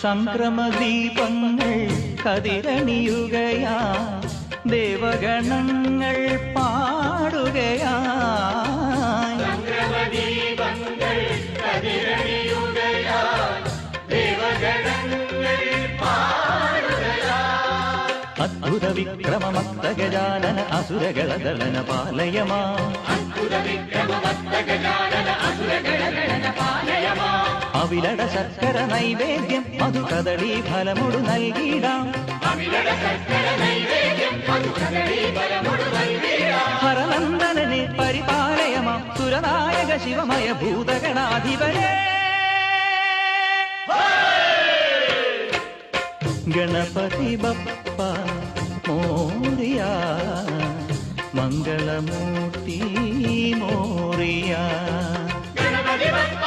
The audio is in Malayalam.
സംക്രമദീപങ്ങൾ കതിരണിയുകയാ ദേവഗണങ്ങൾ പാടുകയാ അദ്ഭുത വിക്രമമത്തഗജാനന അസുരഗളദളന പാലയമാ അവിലട ശർക്കര നൈവേദ്യം മധു കദളി ഫലമൊടു നൽകിടാം ഹരനന്ദനനെ പരിപാലയമാം സുരനായക ശിവമയ ഭൂതഗണാധിപനേ ഗണപതി ബപ്പ മോറിയ മംഗളമൂർത്തി മോറിയ ഗണപതി ബപ്പ